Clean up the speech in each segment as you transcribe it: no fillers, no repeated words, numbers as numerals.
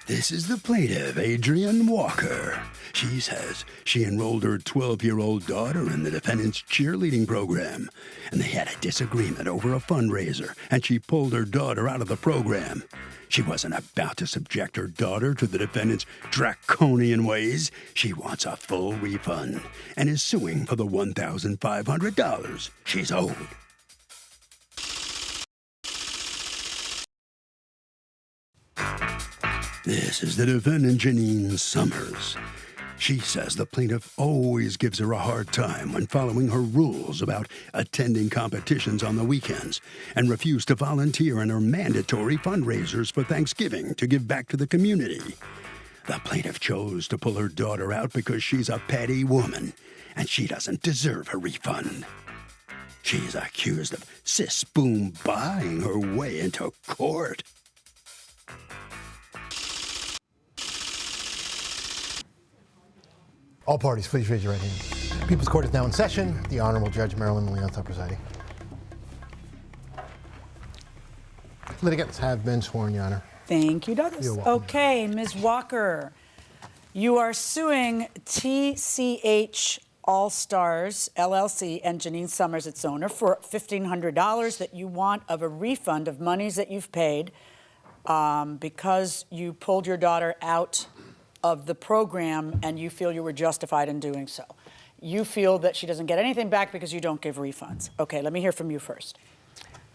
This is the plaintiff, Adrienne Walker. She says she enrolled her 12-year-old daughter in the defendant's cheerleading program, and they had a disagreement over a fundraiser, and she pulled her daughter out of the program. She wasn't about to subject her daughter to the defendant's draconian ways. She wants a full refund and is suing for the $1,500 she's owed. This is the defendant, Janine Summers. She says the plaintiff always gives her a hard time when following her rules about attending competitions on the weekends and refused to volunteer in her mandatory fundraisers for Thanksgiving to give back to the community. The plaintiff chose to pull her daughter out because she's a petty woman and she doesn't deserve a refund. She's accused of sis-boom buying her way into court. All parties, please raise your right hand. People's Court is now in session. The Honorable Judge Marilyn Leonta presiding. Litigants have been sworn, Your Honor. Thank you, Douglas. You're welcome. Okay, Ms. Walker, you are suing TCH All-Stars, LLC, and Janine Summers, its owner, for $1,500 that you want of a refund of monies that you've paid because you pulled your daughter out of the program and you feel you were justified in doing so. You feel that she doesn't get anything back because you don't give refunds. Okay, let me hear from you first.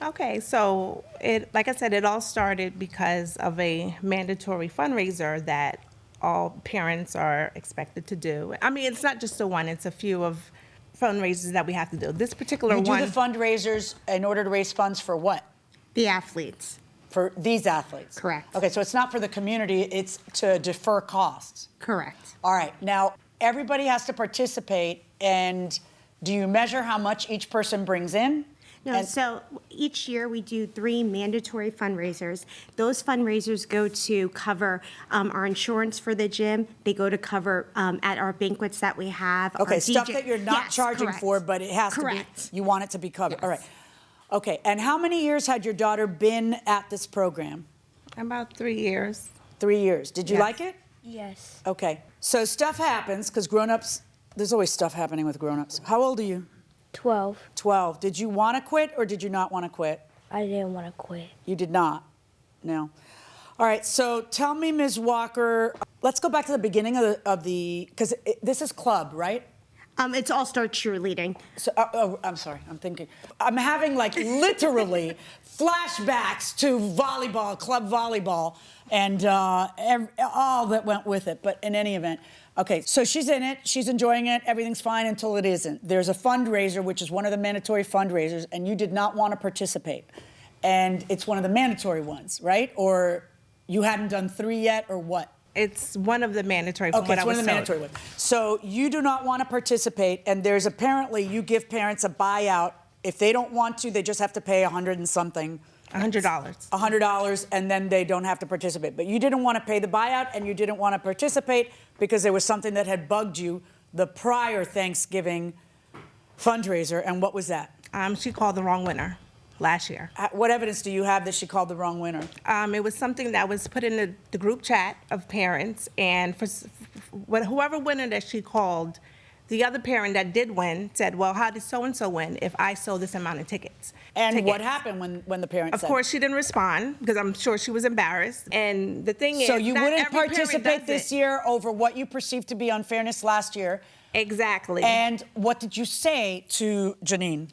Okay, so like I said, it all started because of a mandatory fundraiser that all parents are expected to do. I mean, it's not just the one, it's a few of fundraisers that we have to do. This particular one. You do the fundraisers in order to raise funds for what? The athletes. For these athletes? Correct. Okay, so it's not for the community, it's to defer costs. Correct. All right, now everybody has to participate, and do you measure how much each person brings in? No, so each year we do 3 mandatory fundraisers. Those fundraisers go to cover our insurance for the gym. They go to cover at our banquets that we have. Okay, our stuff DJ that you're not charging correct. for, but it has Correct. to be, you want it to be covered. Yes. All right. Okay, and how many years had your daughter been at this program? About 3 years. 3 years. Did you Yes. like it? Yes. Okay, so stuff happens, because grown-ups, there's always stuff happening with grown-ups. How old are you? 12. 12. Did you want to quit or did you not want to quit? I didn't want to quit. You did not? No. All right, so tell me, Ms. Walker, let's go back to the beginning of the because this is club, right? It's all-star cheerleading. So, I'm sorry, I'm thinking. I'm having like literally flashbacks to volleyball, club volleyball, and all that went with it. But in any event, okay, so she's in it, she's enjoying it, everything's fine until it isn't. There's a fundraiser, which is one of the mandatory fundraisers, and you did not want to participate. And it's one of the mandatory ones, right? Or you hadn't done 3 yet, or what? It's one of the mandatory. From Okay, what it's I one was of the told. mandatory ones. So you do not want to participate, and there's apparently, you give parents a buyout. If they don't want to, they just have to pay $100 and something. $100. $100, and then they don't have to participate. But you didn't want to pay the buyout, and you didn't want to participate because there was something that had bugged you the prior Thanksgiving fundraiser, and what was that? She called the wrong winner last year. What evidence do you have that she called the wrong winner? It was something that was put in the group chat of parents, and for whoever winner that she called, the other parent that did win said, well, how did so-and-so win if I sold this amount of tickets? And what happened when the parent said? Of course, she didn't respond because I'm sure she was embarrassed. And the thing is, so you not wouldn't every parent participate does this it. year over what you perceived to be unfairness last year. Exactly. And what did you say to Janine?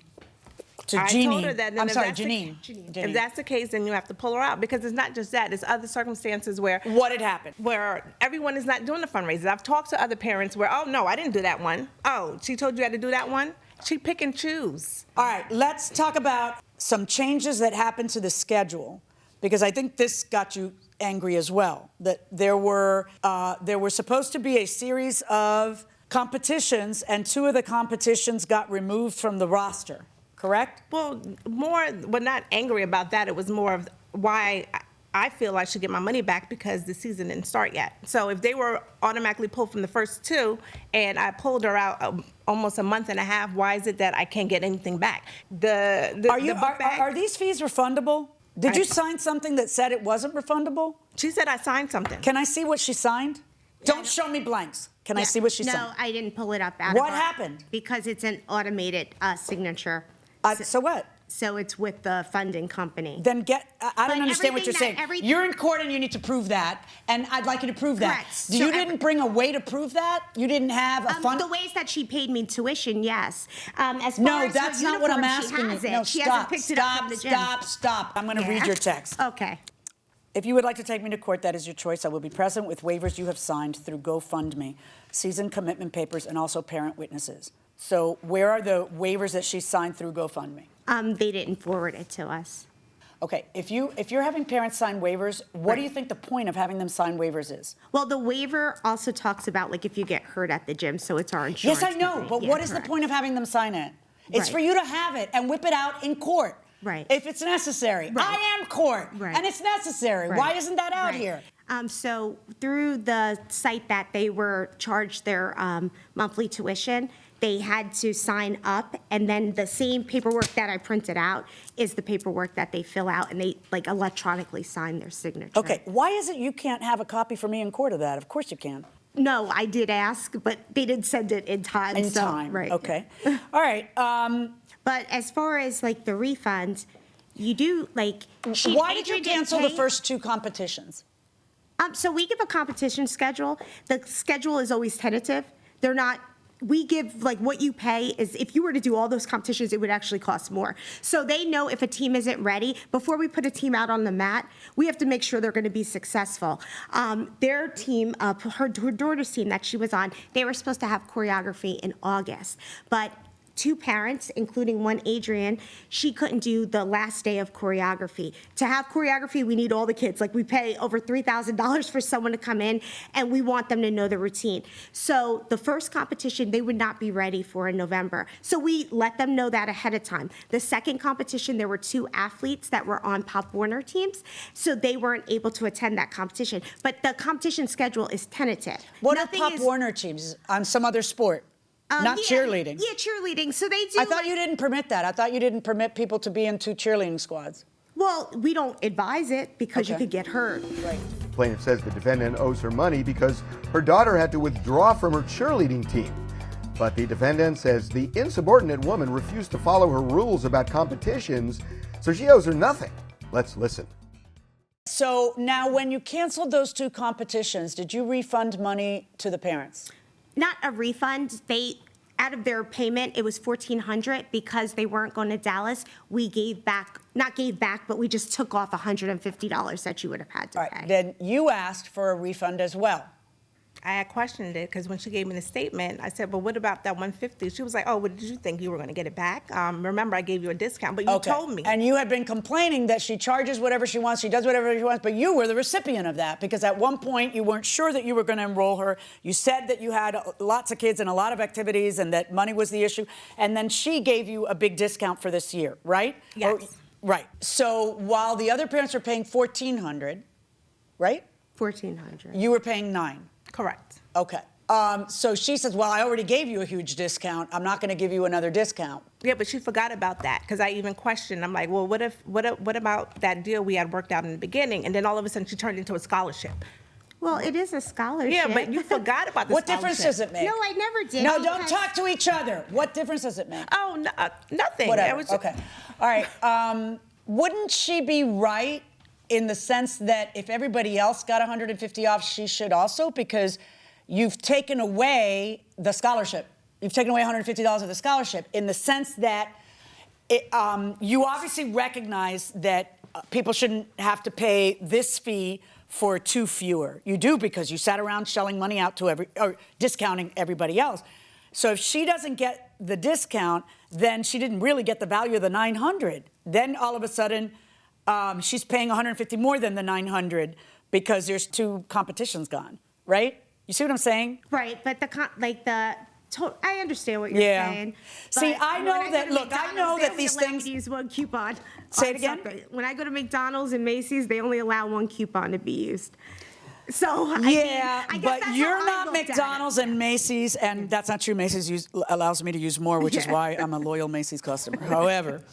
To I Jeannie. told her that. I'm if sorry, that's the- Janine. If that's the case, then you have to pull her out because it's not just that. It's other circumstances where What had happened? where everyone is not doing the fundraisers. I've talked to other parents where, oh, no, I didn't do that one. Oh, she told you had to do that one? She pick and choose. All right, let's talk about some changes that happened to the schedule, because I think this got you angry as well, that there were supposed to be a series of competitions, and 2 of the competitions got removed from the roster, correct? Well, not angry about that. It was more of why I feel I should get my money back because the season didn't start yet. So if they were automatically pulled from the first 2 and I pulled her out almost a month and a half, why is it that I can't get anything back? Are these fees refundable? Did you sign something that said it wasn't refundable? She said I signed something. Can I see what she signed? Don't show me blanks. Can I see what she signed? No, I didn't pull it up out What of happened? Because it's an automated signature. So what? So it's with the funding company. Then I don't understand what you're saying. everything- You're in court and you need to prove that, and I'd like you to prove that. Correct. You didn't bring a way to prove that? You didn't have a fund? The ways that she paid me tuition, yes. As far No, as that's her not what I'm uniform, asking she you. has it. No, She stop, hasn't picked it up from the gym. stop. I'm going to read Yeah. your text. Okay. If you would like to take me to court, that is your choice. I will be present with waivers you have signed through GoFundMe, seasoned commitment papers, and also parent witnesses. So where are the waivers that she signed through GoFundMe? They didn't forward it to us. Okay, if you're having parents sign waivers, what do you think the point of having them sign waivers is? Well, the waiver also talks about like if you get hurt at the gym, so it's our insurance. Yes, I know, company. but Yeah, what is correct. the point of having them sign it? It's Right. for you to have it and whip it out in court. Right. If it's necessary. Right. I am court, Right. and it's necessary. Right. Why isn't that out Right. here? So through the site that they were charged their monthly tuition, they had to sign up, and then the same paperwork that I printed out is the paperwork that they fill out, and they like electronically sign their signature. Okay, why is it you can't have a copy for me in court of that? Of course you can. No, I did ask, but they didn't send it in time. In so, time, right? okay. All right, But as far as like the refund, you do like. why did you Adrian didn't cancel the pay- first two competitions? So we give a competition schedule. The schedule is always tentative. They're not. We give like what you pay is if you were to do all those competitions, it would actually cost more. So they know if a team isn't ready before we put a team out on the mat. We have to make sure they're going to be successful. Their team, her daughter's team that she was on, they were supposed to have choreography in August, but two parents, including one Adrian, she couldn't do the last day of choreography. To have choreography, we need all the kids. Like we pay over $3,000 for someone to come in, and we want them to know the routine. So the first competition, they would not be ready for in November. So we let them know that ahead of time. The second competition, there were two athletes that were on Pop Warner teams, so they weren't able to attend that competition. But the competition schedule is tentative. What are Nothing Pop is- Warner teams on some other sport? Not yeah, cheerleading. Yeah, cheerleading. So they do. I thought you didn't permit that. I thought you didn't permit people to be in two cheerleading squads. Well, we don't advise it because you Okay. could get hurt. Right. Plaintiff says the defendant owes her money because her daughter had to withdraw from her cheerleading team. But the defendant says the insubordinate woman refused to follow her rules about competitions, so she owes her nothing. Let's listen. So now when you canceled those two competitions, did you refund money to the parents? Not a refund. Out of their payment, it was $1,400 because they weren't going to Dallas. We not gave back, but we just took off $150 that you would have had to All right. pay. Then you asked for a refund as well. I had questioned it because when she gave me the statement, I said, "Well, what about that 150?" She was like, "Oh, what did you think you were going to get it back? Remember, I gave you a discount, but you told me." And you had been complaining that she charges whatever she wants, she does whatever she wants, but you were the recipient of that because at one point you weren't sure that you were going to enroll her. You said that you had lots of kids and a lot of activities and that money was the issue. And then she gave you a big discount for this year, right? Yes. Right. So while the other parents were paying $1,400, right? $1,400. You were paying $9. Correct. Okay. So she says, well, I already gave you a huge discount. I'm not going to give you another discount. Yeah, but she forgot about that because I even questioned. I'm like, well, what about that deal we had worked out in the beginning? And then all of a sudden she turned into a scholarship. Well, it is a scholarship. Yeah, but you forgot about the What difference does it make? No, I never did. No, don't because- talk to each other. What difference does it make? Oh, no, nothing. Whatever. It was Okay. All right. Wouldn't she be right in the sense that if everybody else got $150 off, she should also? Because you've taken away the scholarship. You've taken away $150 of the scholarship in the sense that you obviously recognize that people shouldn't have to pay this fee for two fewer. You do because you sat around shelling money out to or discounting everybody else. So if she doesn't get the discount, then she didn't really get the value of the $900. Then all of a sudden, she's paying $150 more than the $900 because there's two competitions gone, right? You see what I'm saying? Right, but I understand what you're Yeah. saying. See, but I know when that- go to look, I know McDonald's, that they these only allow things- me to use one coupon. Say it on again? something. When I go to McDonald's and Macy's, they only allow one coupon to be used. So, I Yeah, guess but that's you're how I not looked at it. McDonald's and Macy's, and that's not true. Macy's allows me to use more, which is Yeah. why I'm a loyal Macy's customer. However,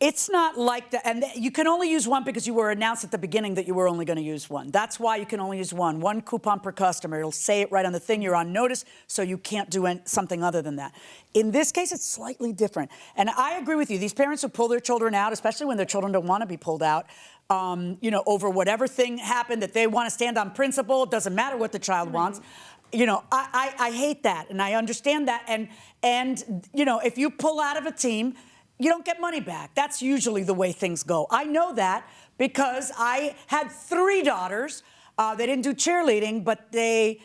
It's not like that, and you can only use one because you were announced at the beginning that you were only going to use one. That's why you can only use one coupon per customer. It'll say it right on the thing. You're on notice, so you can't do something other than that. In this case, it's slightly different. And I agree with you. These parents who pull their children out, especially when their children don't want to be pulled out, over whatever thing happened that they want to stand on principle, it doesn't matter what the child wants. I hate that, and I understand that. And if you pull out of a team, you don't get money back. That's usually the way things go. I know that because I had 3 daughters. They didn't do cheerleading, but 2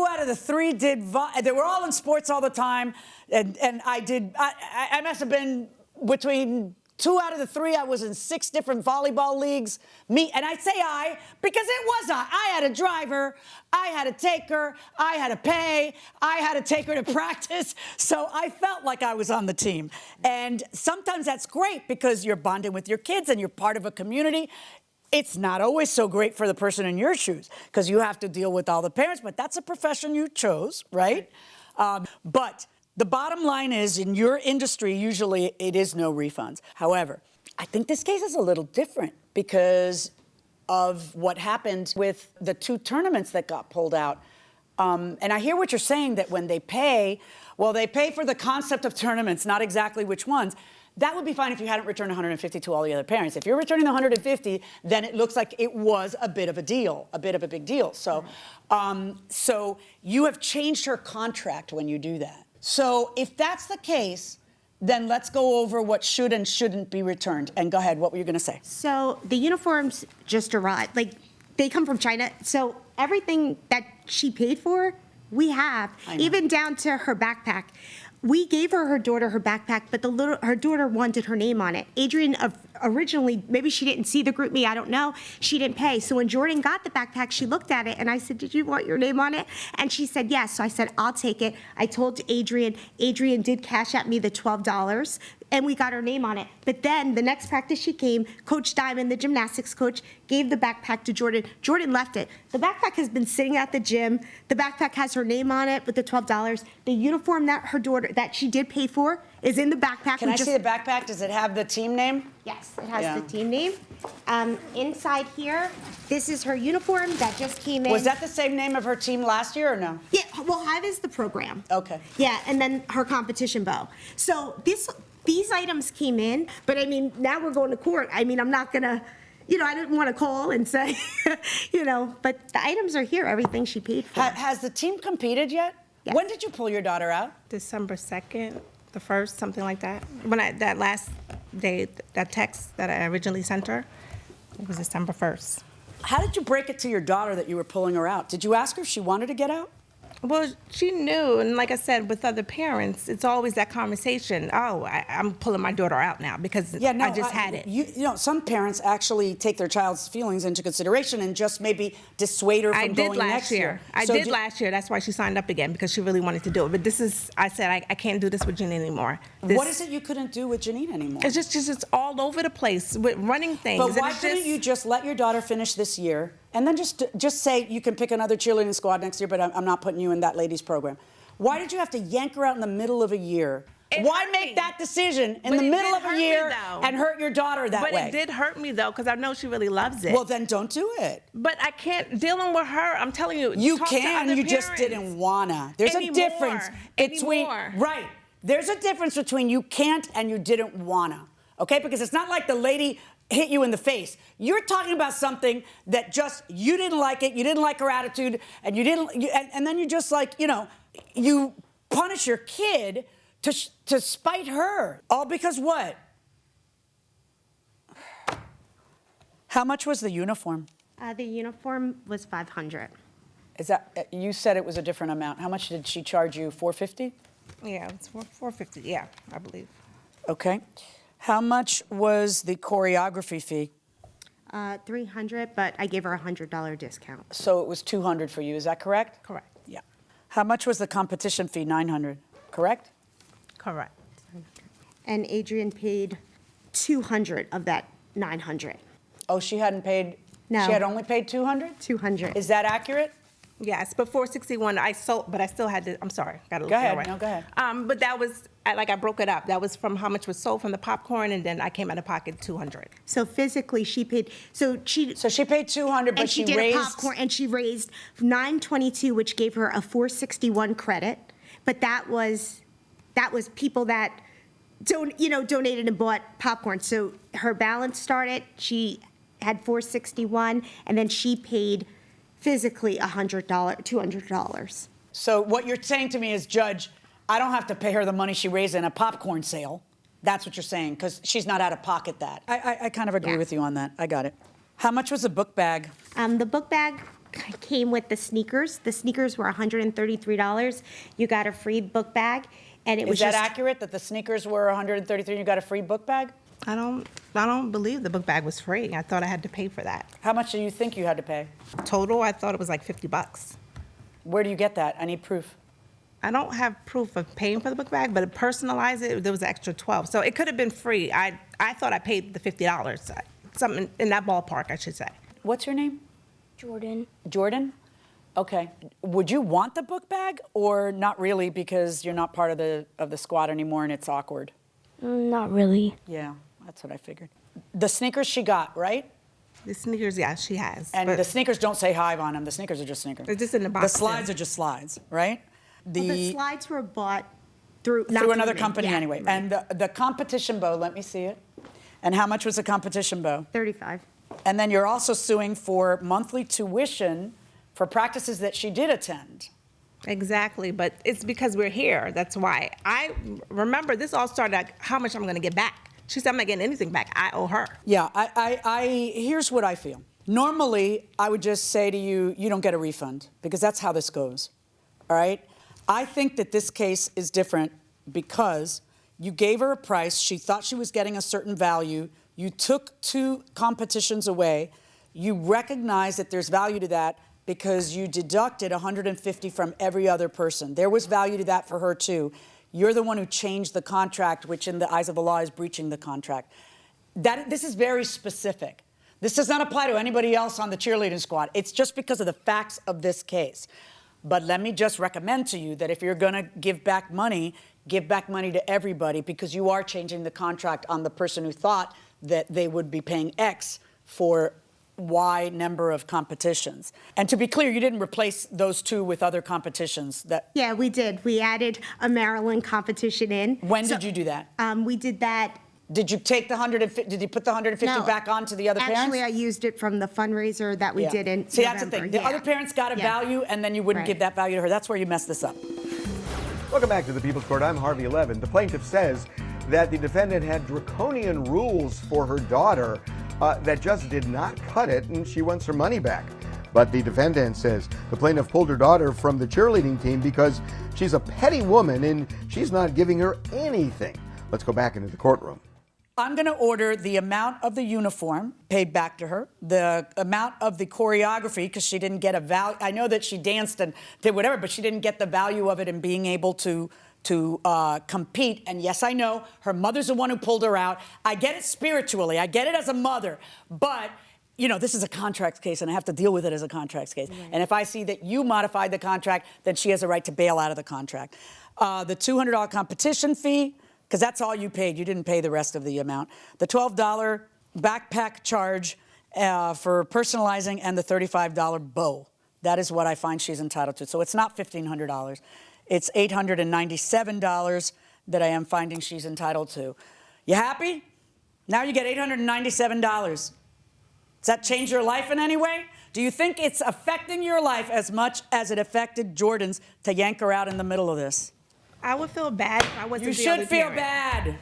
out of the 3 did. They were all in sports all the time, and I did. I must have been between 2 out of the 3. I was in 6 different volleyball leagues. And I say I because it was I. I had a driver. I had to take her. I had to pay. I had to take her to practice. So I felt like I was on the team. And sometimes that's great because you're bonding with your kids and you're part of a community. It's not always so great for the person in your shoes because you have to deal with all the parents, but that's a profession you chose, right? But the bottom line is, in your industry, usually it is no refunds. However, I think this case is a little different because of what happened with the 2 tournaments that got pulled out. And I hear what you're saying, that when they pay, well, they pay for the concept of tournaments, not exactly which ones. That would be fine if you hadn't returned 150 to all the other parents. If you're returning the 150, then it looks like it was a bit of a deal, a bit of a big deal. So, so you have changed her contract when you do that. So if that's the case, then let's go over what should and shouldn't be returned. And go ahead, what were you going to say? So the uniforms just arrived. Like, they come from China. So everything that she paid for, we have, even down to her backpack. We gave her daughter her backpack, but her daughter wanted her name on it. Adrian originally, maybe she didn't see the group me, I don't know. She didn't pay. So when Jordan got the backpack, she looked at it and I said, "Did you want your name on it?" And she said yes. So I said, "I'll take it." I told Adrian. Adrian did cash at me the $12 and we got her name on it. But then the next practice she came, Coach Diamond, the gymnastics coach, gave the backpack to Jordan. Jordan left it. The backpack has been sitting at the gym. The backpack has her name on it with the $12. The uniform that her daughter, that she did pay for, is in the backpack. Can I see the backpack? Does it have the team name? Yes, it has the team name. Inside here, this is her uniform that just came in. Was that the same name of her team last year or no? Yeah, well, Hive is the program. Okay. Yeah, and then her competition bow. So these items came in, but I mean, now we're going to court. I mean, I'm not gonna, I didn't want to call and say, but the items are here, everything she paid for. Has the team competed yet? Yes. When did you pull your daughter out? December 2nd, the 1st, something like that. That last day, that text that I originally sent her, it was December 1st. How did you break it to your daughter that you were pulling her out? Did you ask her if she wanted to get out? Well, she knew, and like I said, with other parents, it's always that conversation. Oh, I'm pulling my daughter out now because I just had it. Some parents actually take their child's feelings into consideration and just maybe dissuade her from going next year. I did last year. That's why she signed up again, because she really wanted to do it. But I said, I can't do this with Janine anymore. What is it you couldn't do with Janine anymore? It's just it's all over the place with running things. But why couldn't you just let your daughter finish this year? And then just say you can pick another cheerleading squad next year, but I'm not putting you in that ladies program. Why did you have to yank her out in the middle of a year? Why make that decision in the middle of a year and hurt your daughter that way? But it did hurt me, though, because I know she really loves it. Well, then don't do it. But I can't, dealing with her, I'm telling you. You can, you just didn't wanna. There's a difference between, right. There's a difference between you can't and you didn't wanna, okay? Because it's not like the lady hit you in the face. You're talking about something that just, you didn't like it, you didn't like her attitude, and and then you just you punish your kid to spite her. All because what? How much was the uniform? The uniform was $500. Is that, you said it was a different amount. How much did she charge you, $450? Yeah, it's $450, yeah, I believe. Okay. How much was the choreography fee? $300, but I gave her a $100 discount. So it was $200 for you, is that correct? Correct. Yeah. How much was the competition fee? $900, correct? Correct. And Adrian paid $200 of that $900. Oh, she hadn't paid? No. She had only paid $200? $200. Is that accurate? Yes, but 461 I sold, but I still had to. I'm sorry, got to look Go ahead. right. No, go ahead. But that was I broke it up. That was from how much was sold from the popcorn, and then I came out of pocket 200. So physically, she paid. So she paid 200, but and she did raised a popcorn, and she raised 922, which gave her a 461 credit. But that was people that donated and bought popcorn. So her balance started. She had 461, and then she paid physically $100, $200. So what you're saying to me is, Judge, I don't have to pay her the money she raised in a popcorn sale. That's what you're saying, because she's not out of pocket that. I kind of agree with you on that. I got it. How much was the book bag? The book bag came with the sneakers. The sneakers were $133. You got a free book bag, and it was Is that accurate, that the sneakers were $133 and you got a free book bag? I don't believe the book bag was free. I thought I had to pay for that. How much do you think you had to pay? Total, I thought it was like $50. Where do you get that? I need proof. I don't have proof of paying for the book bag, but to personalize it, there was an extra 12. So it could have been free. I thought I paid the $50. Something in that ballpark, I should say. What's your name? Jordan. Jordan? Okay. Would you want the book bag or not really, because you're not part of the squad anymore and it's awkward? Not really. Yeah, that's what I figured. The sneakers she got, right? The sneakers, yeah, she has. And but the sneakers don't say Hive on them. The sneakers are just sneakers. They're just in the box, The slides too. are just slides, right? The slides were bought through another company Yeah, anyway. right. And the competition bow, let me see it. And how much was the competition bow? $35. And then you're also suing for monthly tuition for practices that she did attend. Exactly, but it's because we're here. That's why. I remember this all started at how much I'm going to get back. She said I'm not getting anything back. I owe her. Yeah, here's what I feel. Normally, I would just say to you, you don't get a refund, because that's how this goes, all right? I think that this case is different because you gave her a price. She thought she was getting a certain value. You took 2 competitions away. You recognize that there's value to that because you deducted $150 from every other person. There was value to that for her, too. You're the one who changed the contract, which in the eyes of the law is breaching the contract. This is very specific. This does not apply to anybody else on the cheerleading squad. It's just because of the facts of this case. But let me just recommend to you that if you're going to give back money to everybody, because you are changing the contract on the person who thought that they would be paying X for Y number of competitions. And to be clear, you didn't replace those 2 with other competitions. Yeah, we did. We added a Maryland competition in. When did you do that? We did that. Did you take the 150? Did you put the 150 No, back on to the other parents? Actually, I used it from the fundraiser that we did in See, November. that's the thing. The other parents got a Yeah. value, and then you wouldn't Right. give that value to her. That's where you messed this up. Welcome back to the People's Court. I'm Harvey Levin. The plaintiff says that the defendant had draconian rules for her daughter that just did not cut it, and she wants her money back. But the defendant says the plaintiff pulled her daughter from the cheerleading team because she's a petty woman and she's not giving her anything. Let's go back into the courtroom. I'm going to order the amount of the uniform paid back to her, the amount of the choreography, because she didn't get a value. I know that she danced and did whatever, but she didn't get the value of it in being able to compete. And yes, I know her mother's the one who pulled her out. I get it spiritually. I get it as a mother. But, you know, this is a contracts case, and I have to deal with it as a contracts case. Right. And if I see that you modified the contract, then she has a right to bail out of the contract. The $200 competition fee, because that's all you paid. You didn't pay the rest of the amount. The $12 backpack charge for personalizing, and the $35 bow. That is what I find she's entitled to. So it's not $1,500. It's $897 that I am finding she's entitled to. You happy? Now you get $897. Does that change your life in any way? Do you think it's affecting your life as much as it affected Jordan's to yank her out in the middle of this? I would feel bad if I wasn't You the should other feel parent. bad.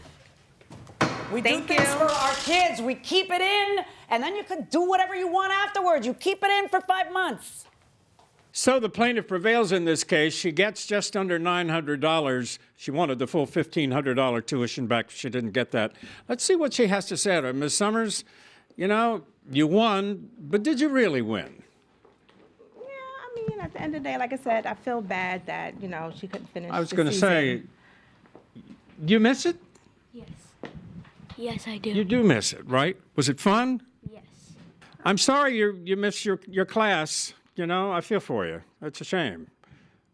We do things for our kids. We keep it in, and then you could do whatever you want afterwards. You keep it in for 5 months. So the plaintiff prevails in this case. She gets just under $900. She wanted the full $1,500 tuition back. She didn't get that. Let's see what she has to say to her. Ms. Summers, you know, you won, but did you really win? I mean, at the end of the day, like I said, I feel bad that, you know, she couldn't finish. I was the going to say, season. you miss it? Yes. Yes, I do. You do miss it, right? Was it fun? Yes. I'm sorry you missed your class. you know, I feel for you. It's a shame.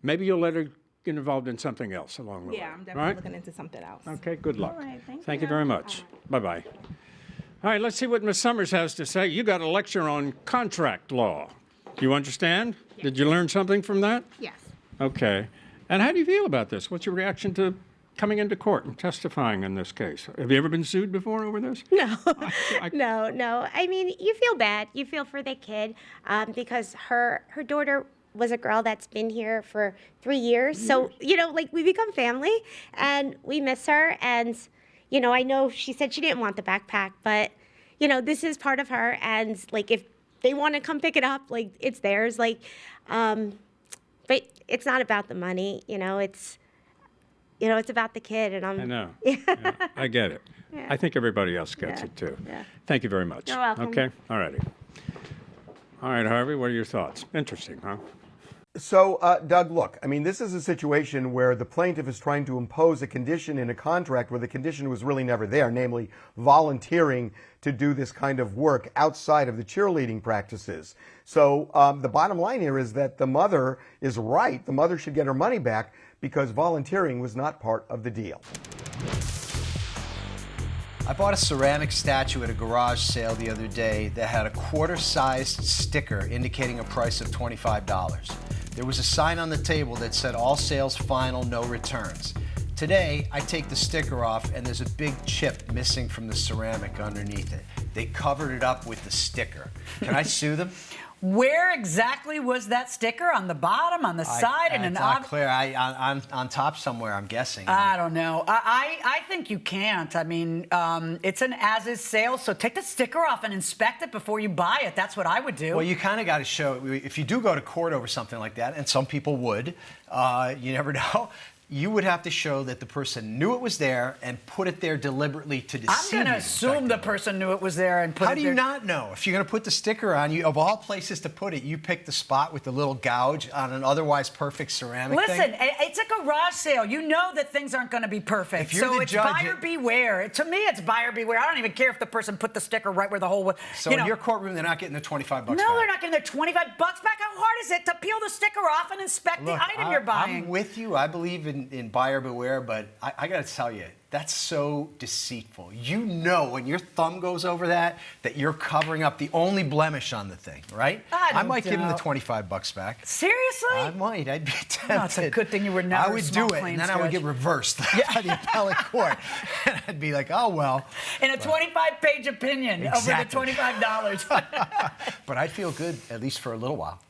Maybe you'll let her get involved in something else along the way. Yeah, I'm definitely right? looking into something else. Okay, good luck. All right, Thank you very much. Bye-bye. All right, let's see what Ms. Summers has to say. You got a lecture on contract law. Do you understand? Yes. Did you learn something from that? Yes. Okay. And how do you feel about this? What's your reaction to coming into court and testifying in this case? Have you ever been sued before over this? No, no. I mean, you feel bad. You feel for the kid because her daughter was a girl that's been here for 3 years. So, you know, like we become family and we miss her. And, you know, I know she said she didn't want the backpack, but, you know, this is part of her. And like, if they want to come pick it up, like it's theirs. Like, but it's not about the money, you know, it's about the kid. And I know. Yeah, I get it. Yeah. I think everybody else gets it too. Yeah. Thank you very much. You're welcome. Okay. All righty. All right, Harvey, what are your thoughts? Interesting, huh? So, Doug, look, I mean, this is a situation where the plaintiff is trying to impose a condition in a contract where the condition was really never there, namely volunteering to do this kind of work outside of the cheerleading practices. So the bottom line here is that the mother is right. The mother should get her money back because volunteering was not part of the deal. I bought a ceramic statue at a garage sale the other day that had a quarter-sized sticker indicating a price of $25. There was a sign on the table that said, "All sales final, no returns." Today, I take the sticker off and there's a big chip missing from the ceramic underneath it. They covered it up with the sticker. Can I sue them? Where exactly was that sticker? On the bottom, on the side, and it's an not clear. On top somewhere, I'm guessing. I don't know. I think you can't. I mean, it's an as-is sale, so take the sticker off and inspect it before you buy it. That's what I would do. Well, you kind of got to show, if you do go to court over something like that, and some people would, you never know, you would have to show that the person knew it was there and put it there deliberately to deceive you. I'm going to assume the person knew it was there and put it there. How do you not know? If you're going to put the sticker on, you of all places to put it, you pick the spot with the little gouge on an otherwise perfect ceramic thing? Listen, it's a garage sale. You know that things aren't going to be perfect. If you're So the it's judge, buyer beware. To me, it's buyer beware. I don't even care if the person put the sticker right where the hole was. So in your courtroom, they're not getting the $25 back? No, they're not getting their $25 back. How hard is it to peel the sticker off and inspect the item you're buying? I'm with you. I believe in buyer beware, but I got to tell you, that's so deceitful. You know when your thumb goes over that you're covering up the only blemish on the thing, right? I might give him the $25 back. Seriously? I might. I'd be tempted. No, it's a good thing you were never I would a small do it, claims and then I would judge. get reversed by the appellate court. And I'd be like, oh, well. In a 25-page opinion Exactly. over the $25. But I'd feel good, at least for a little while.